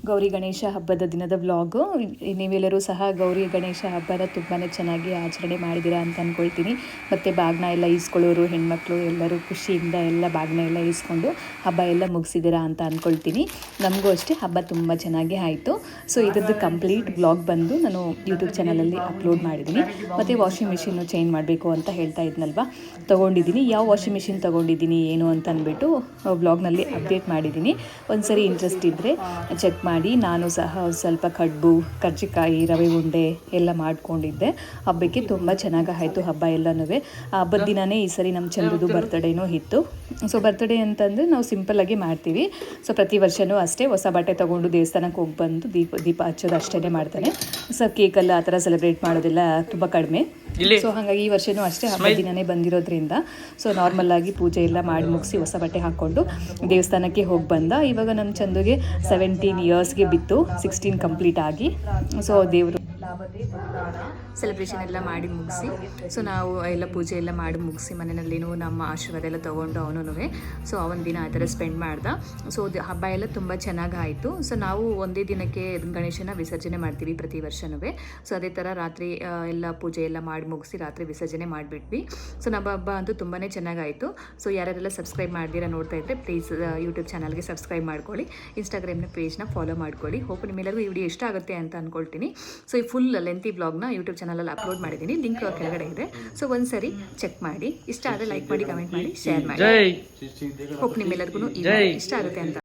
ಗೌರಿ ಗಣೇಶ ಹಬ್ಬದ ದಿನದ ವ್ಲಾಗು. ನೀವೆಲ್ಲರೂ ಸಹ ಗೌರಿ ಗಣೇಶ ಹಬ್ಬನ ತುಂಬಾ ಚೆನ್ನಾಗಿ ಆಚರಣೆ ಮಾಡಿದ್ದೀರಾ ಅಂತ ಅಂದ್ಕೊಳ್ತೀನಿ. ಮತ್ತು ಬಾಗಿನ ಎಲ್ಲ ಈಸ್ಕೊಳ್ಳೋರು ಹೆಣ್ಮಕ್ಳು ಎಲ್ಲರೂ ಖುಷಿಯಿಂದ ಎಲ್ಲ ಬಾಗಿನ ಎಲ್ಲ ಈಸ್ಕೊಂಡು ಹಬ್ಬ ಎಲ್ಲ ಮುಗಿಸಿದ್ದೀರಾ ಅಂತ ಅಂದ್ಕೊಳ್ತೀನಿ. ನಮಗೂ ಅಷ್ಟೇ ಹಬ್ಬ ತುಂಬ ಚೆನ್ನಾಗಿ ಆಯಿತು. ಸೊ ಇದ್ರದ್ದು ಕಂಪ್ಲೀಟ್ ವ್ಲಾಗ್ ಬಂದು ನಾನು ಯೂಟ್ಯೂಬ್ ಚಾನಲಲ್ಲಿ ಅಪ್ಲೋಡ್ ಮಾಡಿದ್ದೀನಿ. ಮತ್ತು ವಾಷಿಂಗ್ ಮಿಷಿನ್ನು ಚೇಂಜ್ ಮಾಡಬೇಕು ಅಂತ ಹೇಳ್ತಾ ಇದ್ನಲ್ವ, ತೊಗೊಂಡಿದ್ದೀನಿ. ಯಾವ ವಾಷಿಂಗ್ ಮಿಷಿನ್ ತೊಗೊಂಡಿದ್ದೀನಿ ಏನು ಅಂತ ಅಂದ್ಬಿಟ್ಟು ವ್ಲಾಗ್ನಲ್ಲಿ ಅಪ್ಡೇಟ್ ಮಾಡಿದ್ದೀನಿ. ಒಂದು ಸರಿ ಇಂಟ್ರೆಸ್ಟ್ ಇದ್ದರೆ ಚೆಕ್ ಮಾಡಿ. ನಾನು ಸಹ ಸ್ವಲ್ಪ ಕಡುಬು, ಕರ್ಜಿಕಾಯಿ, ರವೆ ಉಂಡೆ ಎಲ್ಲ ಮಾಡ್ಕೊಂಡಿದ್ದೆ. ಹಬ್ಬಕ್ಕೆ ತುಂಬ ಚೆನ್ನಾಗಿ ಆಯಿತು ಹಬ್ಬ ಎಲ್ಲನೂ. ಹಬ್ಬದ ದಿನವೇ ಈ ಸರಿ ನಮ್ಮ ಚಂದ್ರದು ಬರ್ತ್ಡೇನೂ ಇತ್ತು. ಸೊ ಬರ್ತ್ಡೇ ಅಂತಂದರೆ ನಾವು ಸಿಂಪಲ್ಲಾಗಿ ಮಾಡ್ತೀವಿ. ಸೊ ಪ್ರತಿ ವರ್ಷವೂ ಅಷ್ಟೇ ಹೊಸ ಬಟ್ಟೆ ತೊಗೊಂಡು ದೇವಸ್ಥಾನಕ್ಕೆ ಹೋಗಿ ಬಂದು ದೀಪ ಹಚ್ಚೋದು ಅಷ್ಟೇ ಮಾಡ್ತಾನೆ. ಸೊ ಕೇಕಲ್ಲ ಆ ಥರ ಸೆಲೆಬ್ರೇಟ್ ಮಾಡೋದೆಲ್ಲ ತುಂಬ ಕಡಿಮೆ. ಸೊ ಹಾಗಾಗಿ ಈ ವರ್ಷವೂ ಅಷ್ಟೇ ಹಬ್ಬದ ದಿನವೇ ಬಂದಿರೋದ್ರಿಂದ ಸೊ ನಾರ್ಮಲ್ಲಾಗಿ ಪೂಜೆ ಎಲ್ಲ ಮಾಡಿ ಮುಗಿಸಿ ಹೊಸ ಬಟ್ಟೆ ಹಾಕ್ಕೊಂಡು ದೇವಸ್ಥಾನಕ್ಕೆ ಹೋಗಿ ಬಂದ. ಇವಾಗ ನಮ್ಮ ಚಂದುಗೆ 17 ಇಯರ್ಸ್ಗೆ ಬಿತ್ತು, 16 ಕಂಪ್ಲೀಟ್ ಆಗಿ. ಸೊ ದೇವರು ಸೆಲೆಬ್ರೇಷನ್ ಎಲ್ಲ ಮಾಡಿ ಮುಗಿಸಿ ಸೊ ನಾವು ಎಲ್ಲ ಪೂಜೆ ಎಲ್ಲ ಮಾಡಿ ಮುಗಿಸಿ ಮನೆಯಲ್ಲೇನೋ ನಮ್ಮ ಆಶೀರ್ವಾದ ಎಲ್ಲ ತೊಗೊಂಡು ಅವನೂ ಸೊ ಅವನ ದಿನ ಆ ಥರ ಸ್ಪೆಂಡ್ ಮಾಡ್ದ. ಸೊ ಹಬ್ಬ ಎಲ್ಲ ತುಂಬ ಚೆನ್ನಾಗಿ ಆಯಿತು. ಸೊ ನಾವು ಒಂದೇ ದಿನಕ್ಕೆ ಗಣೇಶನ ವಿಸರ್ಜನೆ ಮಾಡ್ತೀವಿ ಪ್ರತಿ ವರ್ಷವೂ. ಸೊ ಅದೇ ಥರ ರಾತ್ರಿ ಎಲ್ಲ ಪೂಜೆ ಎಲ್ಲ ಮಾಡಿ ಮುಗಿಸಿ ರಾತ್ರಿ ವಿಸರ್ಜನೆ ಮಾಡಿಬಿಟ್ವಿ. ಸೊ ನಮ್ಮ ಹಬ್ಬ ಅಂತೂ ತುಂಬಾ ಚೆನ್ನಾಗಾಯಿತು. ಸೊ ಯಾರೆಲ್ಲ ಸಬ್ಸ್ಕ್ರೈಬ್ ಮಾಡ್ದಿರಾ ನೋಡ್ತಾ ಇದ್ದರೆ ಪ್ಲೀಸ್ ಯೂಟ್ಯೂಬ್ ಚಾನಲ್ಗೆ ಸಬ್ಸ್ಕ್ರೈಬ್ ಮಾಡ್ಕೊಳ್ಳಿ, ಇನ್ಸ್ಟಾಗ್ರಾಮ್ನ ಪೇಜ್ನ ಫಾಲೋ ಮಾಡ್ಕೊಳ್ಳಿ. ಹೋಪ್ ನಿಮ್ಮೆಲ್ಲರಿಗೂ ಈ ವಿಡಿಯೋ ಇಷ್ಟ ಆಗುತ್ತೆ ಅಂತ ಅಂದ್ಕೊಳ್ತೀನಿ. ಸೊ ಈ ಫುಲ್ ಲೆಂತಿ ಬ್ಲಾಗ್ನ ಯೂಟ್ಯೂಬ್ ಚಾನಲಲ್ಲಿ ಅಪ್ಲೋಡ್ ಮಾಡಿದ್ದೀನಿ, ಲಿಂಕ್ ಕೆಳಗಡೆ ಇದೆ. ಸೊ ಒಂದ್ಸರಿ ಚೆಕ್ ಮಾಡಿ, ಇಷ್ಟ ಆದರೆ ಲೈಕ್ ಮಾಡಿ, ಕಮೆಂಟ್ ಮಾಡಿ, ಶೇರ್ ಮಾಡಿ. ಹೋಪ್ ನಿಮ್ಮೆಲ್ಲರಿಗೂ ಈ ವಿಡಿಯೋ ಇಷ್ಟ ಆಗುತ್ತೆ ಅಂತ